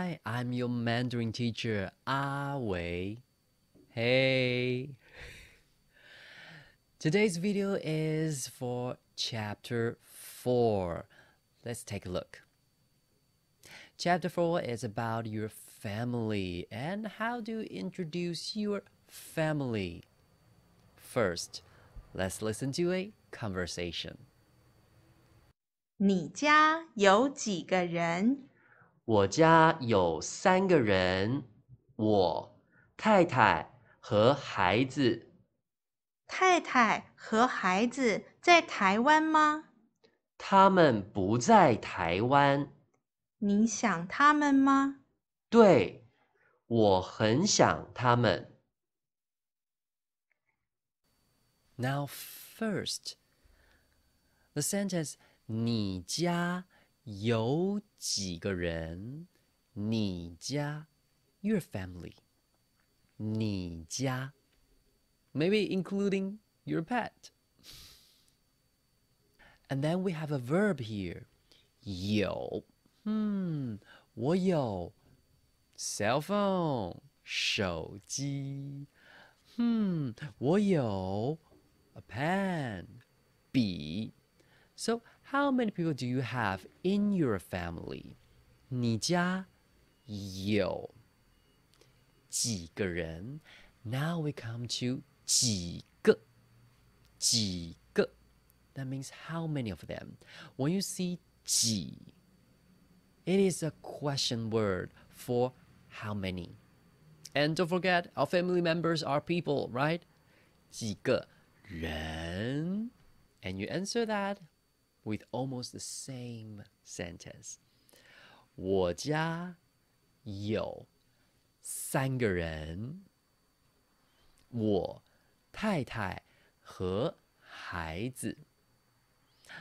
Hi, I'm your Mandarin teacher, 阿维. Hey. Today's video is for Chapter 4. Let's take a look. Chapter 4 is about your family and how to introduce your family. First, let's listen to a conversation. 你家有几个人？我家有3个人，我、太太和孩子。太太和孩子在台湾吗？他们不在台湾。你想他们吗？对，我很想他们。Now first, the sentence 你家有几个人？你家 your family. 你家 maybe including your pet. And then we have a verb here. 有我有 cell phone 手机。我有 a pen 笔。So how many people do you have in your family? 你家有几个人？ Now we come to 几个。几个 That means how many of them? When you see 几 it is a question word for how many. And don't forget, our family members are people, right? 几个人 And you answer that with almost the same sentence. 我家有3个人，我、太太和孩子。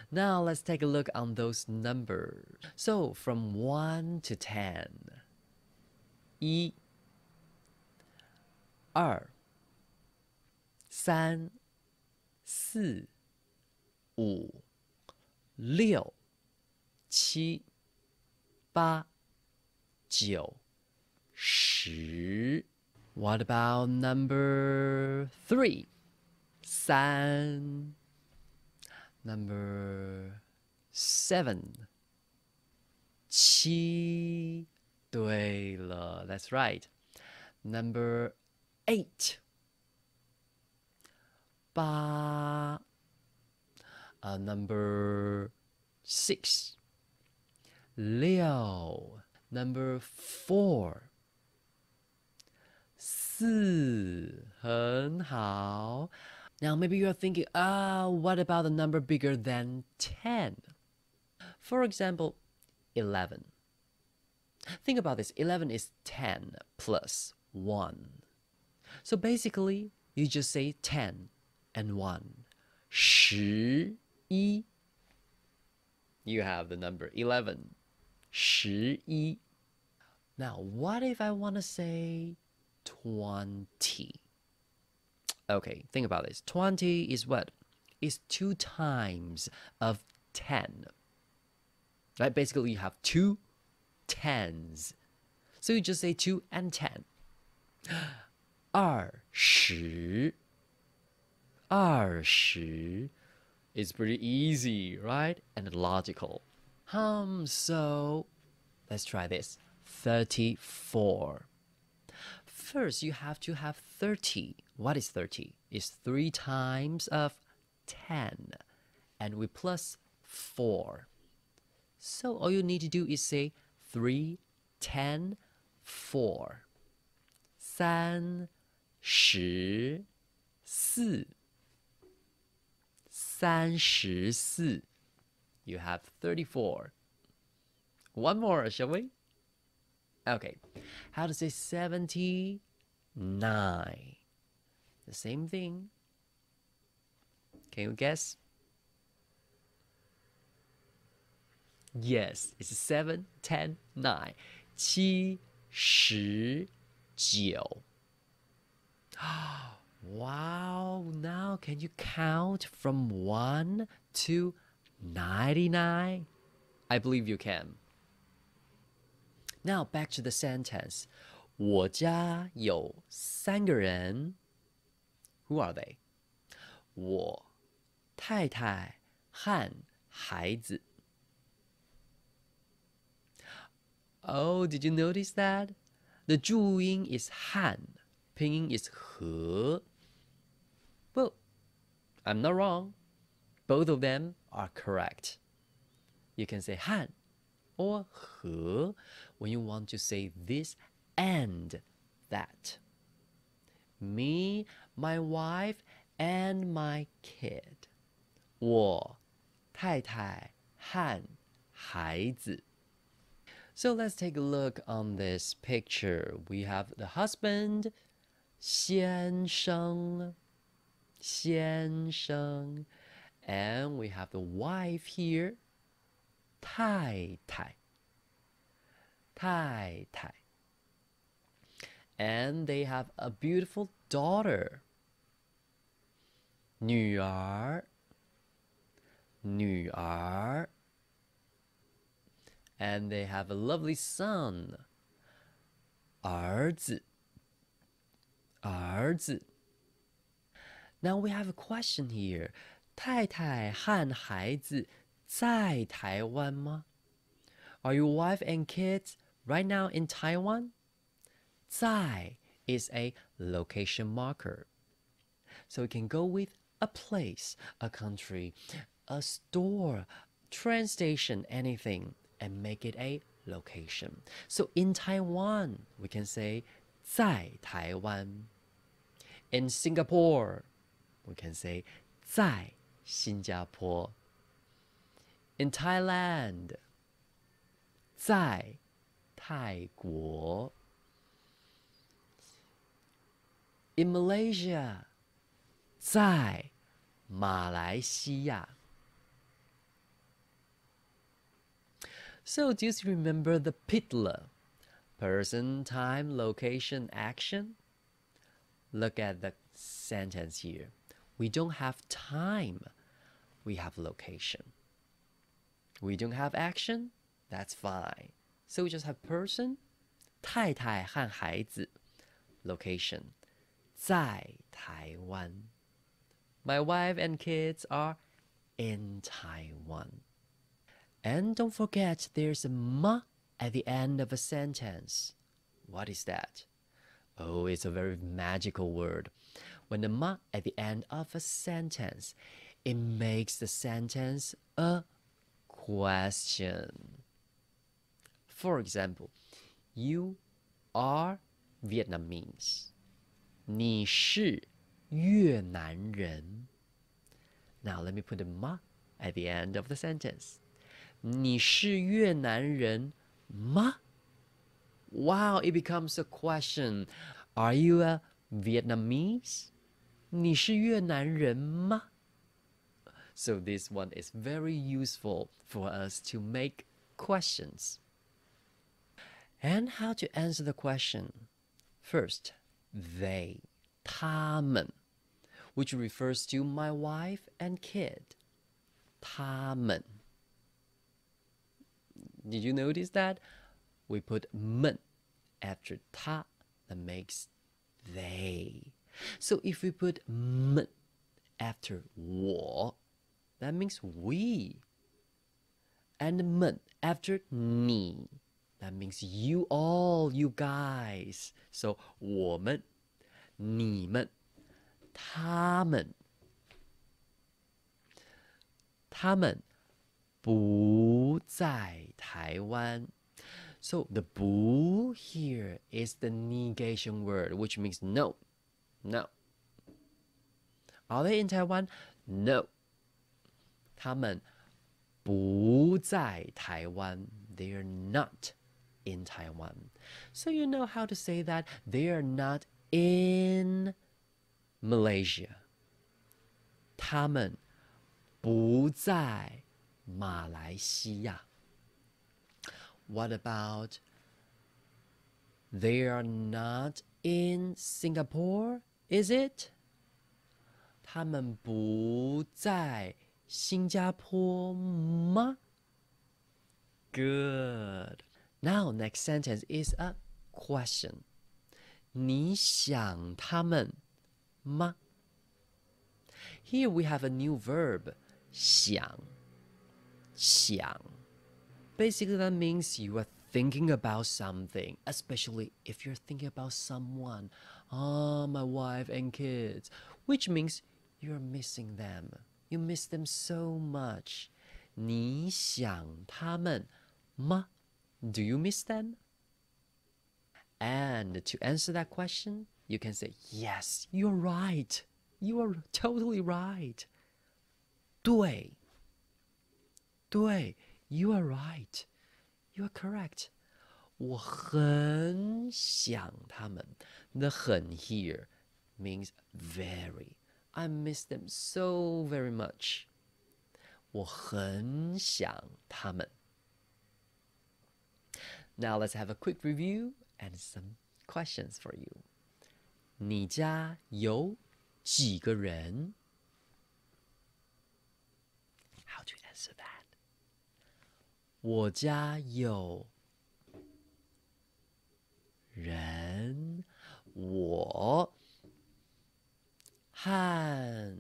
Now let's take a look on those numbers. So from 1 to 10. 1 2 3 4 5 6 7 8 9 10. What about number 3? 3 Number 7 7对了 That's right. Number 8 8 Number 6 6 Number 4 4很好。Now maybe you're thinking, what about the number bigger than 10? For example, 11. Think about this. 11 is 10 plus 1. So basically, you just say 10 and 1. 11. You have the number 11. 11. Now, what if I want to say 20? Okay, think about this. 20 is what? It's 2 times of 10. Right? Basically, you have 2 tens. So you just say 2 and 10. 20. 20 is pretty easy, right? And logical. So let's try this. 34. First, you have to have 30. What is 30? It's 3 times of 10. And we plus 4. So all you need to do is say 3, 10, 4. 34. 34. You have 34. One more, shall we? Okay, how to say 79? The same thing. Can you guess? Yes, it's 7, 10, 9. 79. Wow, now can you count from 1 to 99? I believe you can. Now back to the sentence. 我家有3个人。Who are they? 我、太太和孩子。Oh, did you notice that? The 注音 is 汉，拼音 is 和。Well, I'm not wrong. Both of them are correct. You can say 汉 or 和 when you want to say this and that. Me, my wife, and my kid. 我、太太和孩子。So let's take a look on this picture. We have the husband, 先生, and we have the wife here, 太太. And they have a beautiful daughter, 女儿. And they have a lovely son, 儿子. Now we have a question here. 太太和孩子在台湾吗? Are your wife and kids right now in Taiwan? 在 is a location marker. So it can go with a place, a country, a store, train station, anything, and make it a location. So in Taiwan, we can say 在台湾. In Singapore, we can say 在新加坡. In Thailand, 在泰国. In Malaysia, 在马来西亚. So do you remember the PITLA? Person, time, location, action? Look at the sentence here. We don't have time. We have location. We don't have action. That's fine. So we just have person, 太太和孩子. Location, 在台湾. My wife and kids are in Taiwan. And don't forget there's a ma at the end of a sentence. What is that? Oh, it's a very magical word. When the ma at the end of a sentence, it makes the sentence a question. For example, you are Vietnamese. 你是越南人. Now let me put the ma at the end of the sentence. 你是越南人吗? Wow, it becomes a question. Are you a Vietnamese? 你是越南人吗? So this one is very useful for us to make questions. And how to answer the question? First, they, 他们, which refers to my wife and kid. 他们. Did you notice that? We put 们 after 他 that makes they. So if we put 们 after 我, that means we. And 们 after 你, that means you all, you guys. So 我们, 你们, 他们不在台湾. So the 不 here is the negation word, which means no. Are they in Taiwan? No. 他们不在台湾. They are not in Taiwan. So you know how to say that they are not in Malaysia. 他们不在马来西亚. What about they are not in Singapore, is it? 他们不在新加坡吗? Good. Now, next sentence is a question. 你想他们吗？ Here we have a new verb, 想. Basically, that means you are thinking about something, especially if you're thinking about someone. My wife and kids, which means you're missing them. You miss them so much. 你想他们吗？ Do you miss them? And to answer that question, you can say, yes, you're right. You are totally right. 对 you are right. You are correct. 我很想他们. The 很 here means very. I miss them so very much. 我很想他们. Now let's have a quick review and some questions for you. 你家有几个人? How to answer that? 我家有人，我和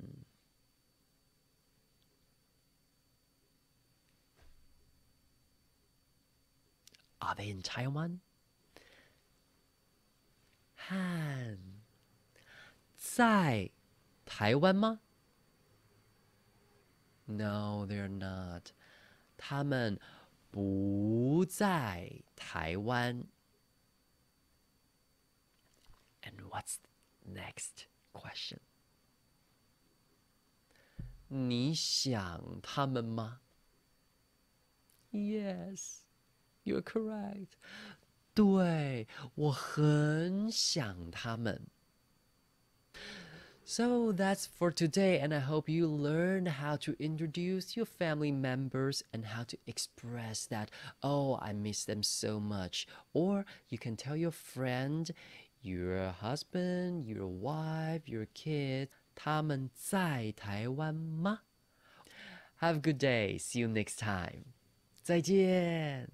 Are they in Taiwan? 和在台湾吗？ No, they're not. 他们不在台湾。And what's the next question? 你想他们吗？ Yes, you're correct. 对，我很想他们。So that's for today, and I hope you learned how to introduce your family members and how to express that, oh, I miss them so much. Or you can tell your friend, your husband, your wife, your kids, 他们在台湾吗? Have a good day. See you next time. 再见。